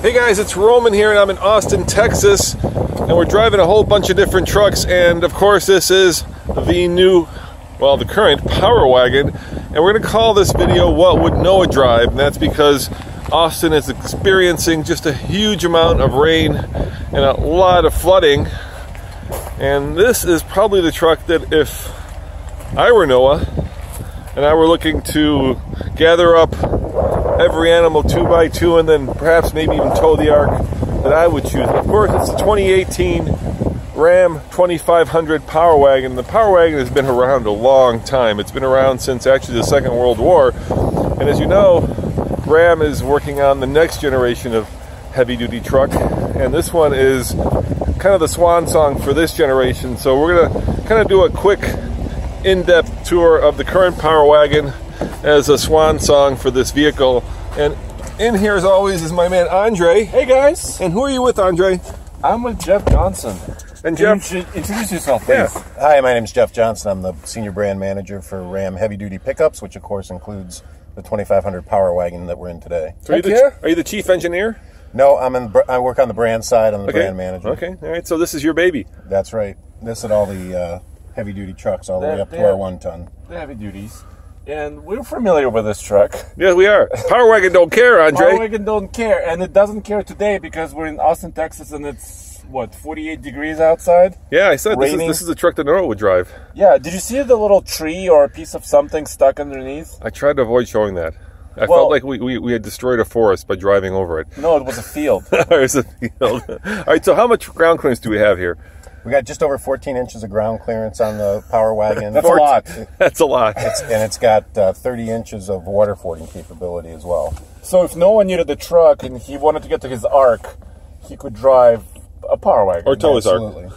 Hey guys, it's Roman here and I'm in Austin, Texas, and we're driving a whole bunch of different trucks, and of course this is the new, well, the current Power Wagon, and we're going to call this video What Would Noah Drive, and that's because Austin is experiencing just a huge amount of rain and a lot of flooding, and this is probably the truck that if I were Noah and I were looking to gather up every animal 2x2 and then perhaps maybe even tow the ark, that I would choose. Of course, it's the 2018 Ram 2500 Power Wagon. The Power Wagon has been around a long time. It's been around since actually the Second World War. And as you know, Ram is working on the next generation of heavy-duty truck. And this one is kind of the swan song for this generation. So we're going to kind of do a quick in-depth tour of the current Power Wagon as a swan song for this vehicle. And in here, as always, is my man Andre. Hey guys! And who are you with, Andre? I'm with Jeff Johnson. And Jeff, introduce yourself, please. Yeah. Hi, my name is Jeff Johnson. I'm the senior brand manager for Ram Heavy Duty Pickups, which of course includes the 2500 Power Wagon that we're in today. So are you the chief engineer? No, I work on the brand side. I'm the brand manager. Okay, all right. So this is your baby. That's right. This is all the heavy duty trucks all the way up to our 1 ton. The heavy duties. And we're familiar with this truck. Yes, we are. Power Wagon don't care, Andre. Power Wagon don't care, and it doesn't care today because we're in Austin, Texas, and it's, what, 48 degrees outside? Yeah, I said this is the truck that Noah would drive. Yeah, did you see the little tree or a piece of something stuck underneath? I tried to avoid showing that. I felt like we had destroyed a forest by driving over it. No, it was a field. It was a field. All right, so how much ground clearance do we have here? We got just over 14 inches of ground clearance on the Power Wagon. That's a lot. That's a lot. And it's got 30 inches of water fording capability as well. So if Noah needed the truck and he wanted to get to his ark, he could drive a Power Wagon. Or tow his ark.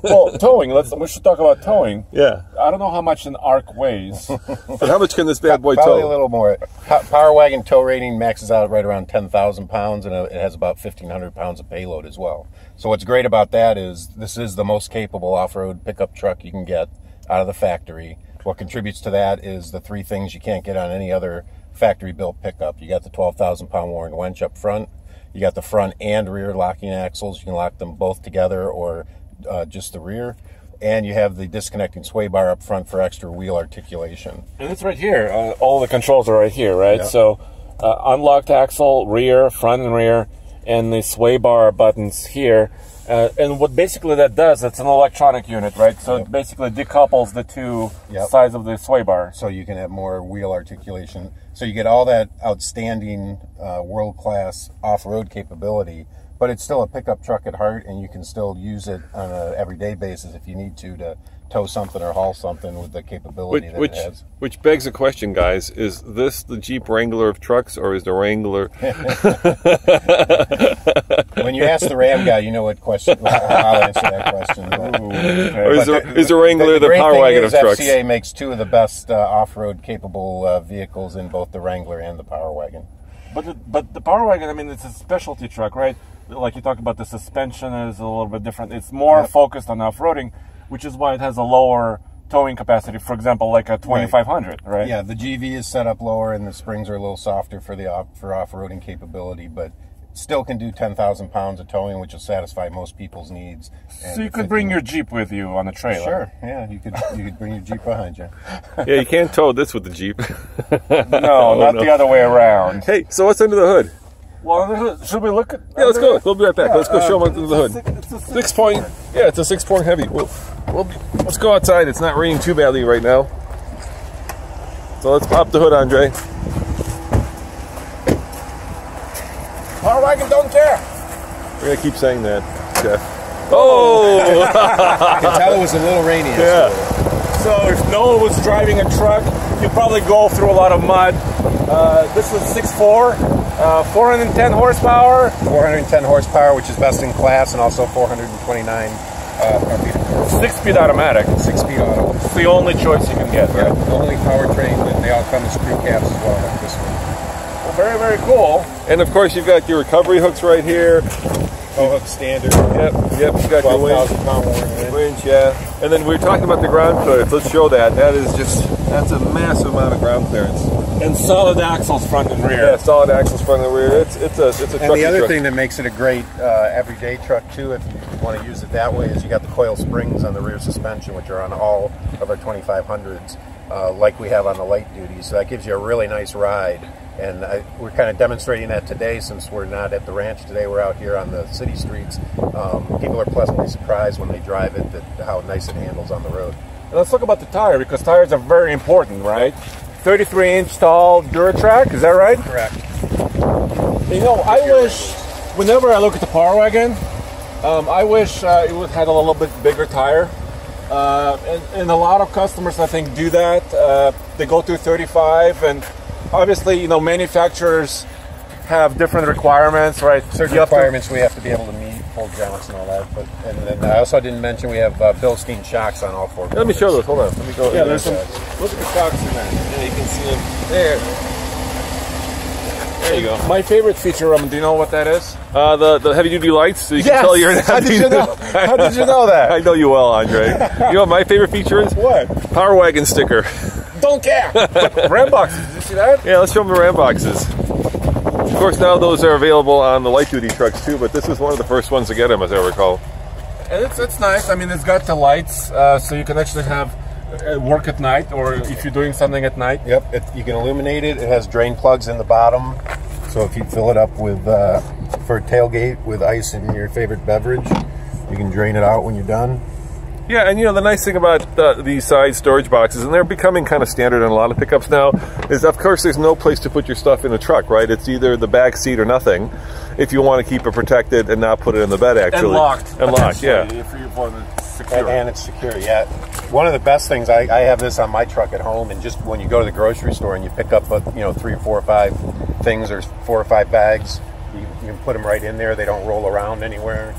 Well, towing. We should talk about towing. Yeah. I don't know how much an ark weighs. But how much can this bad boy tow? Probably a little more. Power Wagon tow rating maxes out right around 10,000 pounds, and it has about 1,500 pounds of payload as well. So what's great about that is this is the most capable off-road pickup truck you can get out of the factory. What contributes to that is the 3 things you can't get on any other factory-built pickup. You got the 12,000-pound Warren winch up front. You got the front and rear locking axles. You can lock them both together or just the rear, and you have the disconnecting sway bar up front for extra wheel articulation. And it's right here. All the controls are right here, right? Yep. So unlocked axle, rear, front and rear, and the sway bar buttons here. And what basically that does, it's an electronic unit, right? So it basically decouples the two sides of the sway bar. So you can have more wheel articulation. So you get all that outstanding world-class off-road capability, but it's still a pickup truck at heart, and you can still use it on an everyday basis if you need to tow something or haul something with the capability it has. Which begs the question, guys, is this the Jeep Wrangler of trucks, or is the Wrangler... When you ask the Ram guy, you know what question, I'll answer that question. Or is the Wrangler the Power Wagon of trucks? FCA makes 2 of the best off-road capable vehicles in both the Wrangler and the Power Wagon. But the Power Wagon, I mean, it's a specialty truck, right? Like you talked about, the suspension is a little bit different. It's more focused on off-roading, which is why it has a lower towing capacity, for example, like a 2500, right? Yeah, the GV is set up lower and the springs are a little softer for off-roading capability, but still can do 10,000 pounds of towing, which will satisfy most people's needs. So you could bring your Jeep with you on a trailer. Sure, yeah, you could bring your Jeep behind you. Yeah, you can't tow this with the Jeep. No, not the other way around. Hey, so what's under the hood? Well, under the hood, should we look at... Yeah, let's go. We'll be right back. Let's go show them under the hood. It's a 6-point. Yeah, it's a 6-point heavy. Let's go outside. It's not raining too badly right now. So let's pop the hood, Andre. Power Wagon don't care. We're going to keep saying that, Jeff. Oh! I can tell it was a little rainy. Yeah. So if Noah was driving a truck, he'd probably go through a lot of mud. This was 6.4, 410 horsepower. 410 horsepower, which is best in class, and also 429 RPM. 6-speed automatic. 6-speed auto. It's the only choice you can get, right? The only powertrain, and they all come as crew cabs as well, like this one. Well, very, very cool. And of course, you've got your recovery hooks right here. Tow hook standard. Yep. You got your 12,000 pound winch, yeah. And then we were talking about the ground clearance. Let's show that. That's a massive amount of ground clearance. And solid axles front and rear. Yeah, solid axles front and rear. It's a truck. And the other thing that makes it a great everyday truck too, if you want to use it that way, is you got the coil springs on the rear suspension, which are on all of our 2500s, like we have on the light duty. So that gives you a really nice ride. And we're kind of demonstrating that today, since we're not at the ranch today. We're out here on the city streets. People are pleasantly surprised when they drive it that how nice it handles on the road. And let's talk about the tire, because tires are very important, right? 33-inch tall Duratrack, is that right? Correct. You know, I wish, whenever I look at the Power Wagon, I wish it would had a little bit bigger tire. And a lot of customers, I think, do that. They go through 35, and obviously, you know, manufacturers have different requirements, right? Certain requirements we have to be able to meet, full jounce and all that. But and then I also didn't mention we have Bilstein Shocks on all 4 corners. Let me show those. Hold on. Let me go. Yeah, there's some. Look at the shocks in there. Yeah, you can see them there. There you go. My favorite feature of them, do you know what that is? The heavy duty lights, so you can tell you're in How did you know? How did you know that? I know you well, Andre. You know what my favorite feature is? What? Power Wagon sticker. Don't care. Ram boxes. Did you see that? Yeah, let's show them the Ram boxes. Of course, now those are available on the light duty trucks too, but this is one of the first ones to get them, as I recall. And it's nice. I mean, it's got the lights, so you can actually have work at night, or if you're doing something at night. Yep, you can illuminate it. It has drain plugs in the bottom, so if you fill it up with for a tailgate with ice and your favorite beverage, you can drain it out when you're done. Yeah, and you know, the nice thing about these side storage boxes, and they're becoming kind of standard in a lot of pickups now, is of course there's no place to put your stuff in the truck, right? It's either the back seat or nothing, if you want to keep it protected and not put it in the bed, actually. And locked. And locked, yeah. If you want it secure. And it's secure, yeah. One of the best things, I have this on my truck at home, and just when you go to the grocery store and you pick up, 3 or 4 or 5 things, or 4 or 5 bags, you can put them right in there. They don't roll around anywhere.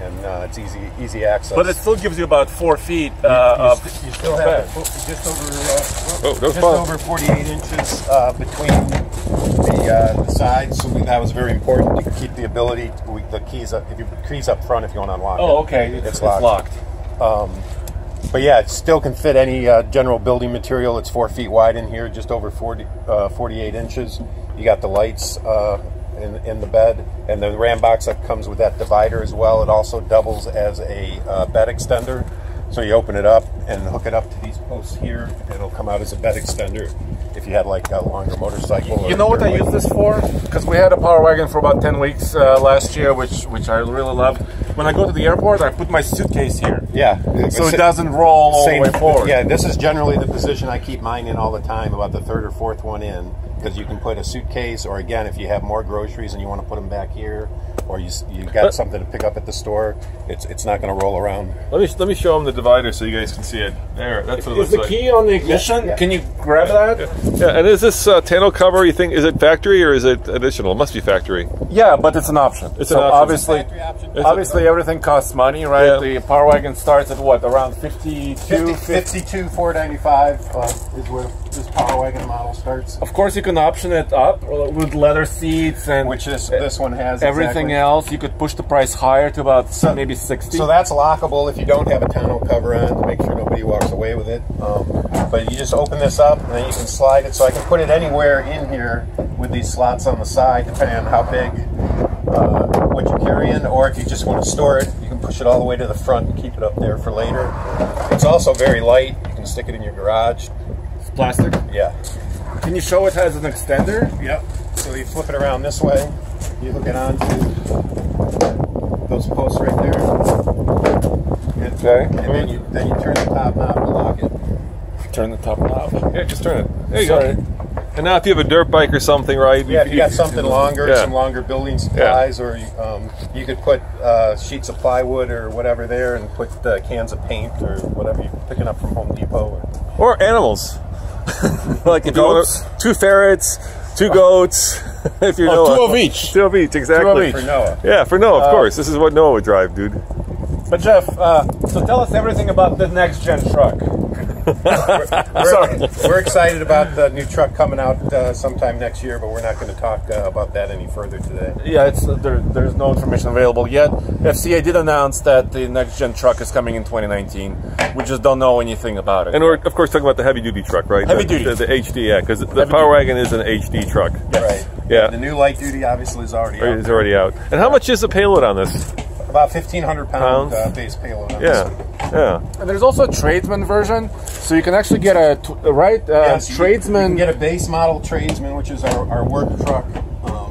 And it's easy access. But it still gives you about 4 feet you still have just over 48 inches between the sides. So that was very important to keep the ability. The keys up. If you put keys up front, if you want to unlock it. Oh, okay. It's locked. But yeah, it still can fit any general building material. It's 4 feet wide in here, just over 48 inches. You got the lights in the bed, and the Ram box that comes with that divider as well. It also doubles as a bed extender. So you open it up and hook it up to these posts here, and it'll come out as a bed extender if you had like a longer motorcycle. You know what I use this for? Because we had a Power Wagon for about 10 weeks last year, which I really loved. When I go to the airport, I put my suitcase here. Yeah. So it doesn't roll all the way forward. Yeah, this is generally the position I keep mine in all the time, about the 3rd or 4th one in, because you can put a suitcase, or again, if you have more groceries and you want to put them back here, or you got something to pick up at the store, it's not going to roll around. Let me show them the divider so you guys can see it. There, that's what it looks like. Is the key on the ignition? Yeah. Can you grab that? Yeah, and is this tonneau cover, you think, is it factory or is it additional? It must be factory. Yeah, but it's an option. It's an option. Obviously everything costs money, right? Yeah. The Power Wagon starts at what, around 52? 52,495 is where this Power Wagon model starts. Of course, you can option it up with leather seats, and which this one has. Everything else, you could push the price higher to about maybe 60. So that's lockable if you don't have a tonneau cover on, to make sure nobody walks away with it. But you just open this up, and then you can slide it. So I can put it anywhere in here with these slots on the side, depending on how big what you're carrying, or if you just want to store it, you can push it all the way to the front and keep it up there for later. It's also very light. You can stick it in your garage. It's plastic? Yeah. Can you show it has an extender? Yep. So you flip it around this way, you hook it onto those posts right there. Okay. And then you turn the top knob to lock it. Turn the top knob. Yeah, just turn it. There you go. And now if you have a dirt bike or something, right? Yeah, if you got something longer, some longer building supplies, or you could put sheets of plywood or whatever there, and put cans of paint or whatever you're picking up from Home Depot. Or animals. Like if you want 2 ferrets, 2 goats. If you know 2 of each. 2 of each, exactly. 2 of each. For Noah. Yeah, for Noah, of course. This is what Noah would drive, dude. But Jeff, so tell us everything about the next gen truck. we're excited about the new truck coming out sometime next year, but we're not going to talk about that any further today. Yeah, there's no information available yet. FCA did announce that the next-gen truck is coming in 2019. We just don't know anything about it. And we're, of course, talking about the heavy-duty truck, right? Heavy-duty. The HD, yeah, because the Power Wagon is an HD truck. Right. Yeah. The new light-duty obviously is already out. It's already out. And how much is the payload on this? About 1,500 pound base payload on this one. Yeah. And there's also a tradesman version, so you can actually get a So tradesman. You can get a base model tradesman, which is our work truck,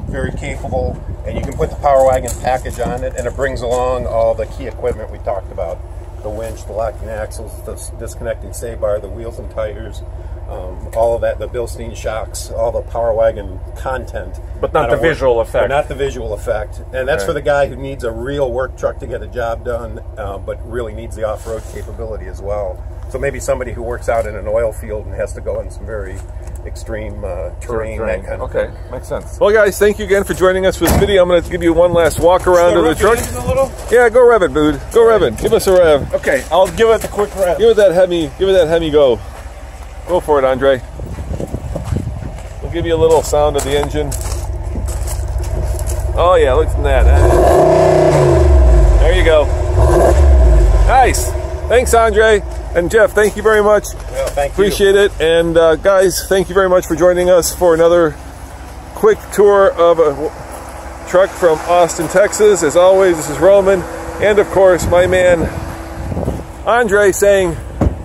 very capable, and you can put the Power Wagon package on it, and it brings along all the key equipment we talked about: the winch, the locking axles, the disconnecting sway-bar, the wheels and tires, all of that, the Bilstein Shocks, all the Power Wagon content. But not the visual effect. Not the visual effect. And that's for the guy who needs a real work truck to get a job done, but really needs the off-road capability as well. So maybe somebody who works out in an oil field and has to go in some very extreme terrain, that kind of thing. Makes sense. Well, guys, thank you again for joining us for this video. I'm going to give you one last walk around of the truck. A little? Yeah, go rev it, dude. Go rev it. Give us a rev. Okay, I'll give it a quick rev. Give it that Hemi go. Go for it, Andre. We'll give you a little sound of the engine. Oh yeah, look at that. There you go. Nice. Thanks, Andre. And Jeff, thank you very much. Well, thank you. Appreciate it. And guys, thank you very much for joining us for another quick tour of a truck from Austin, Texas. As always, this is Roman. And of course, my man, Andre, saying,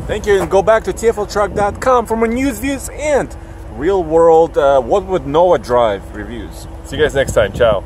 Thank you, and go back to tfltruck.com for more news, views, and real-world what would Noah drive reviews. see you guys next time. Ciao.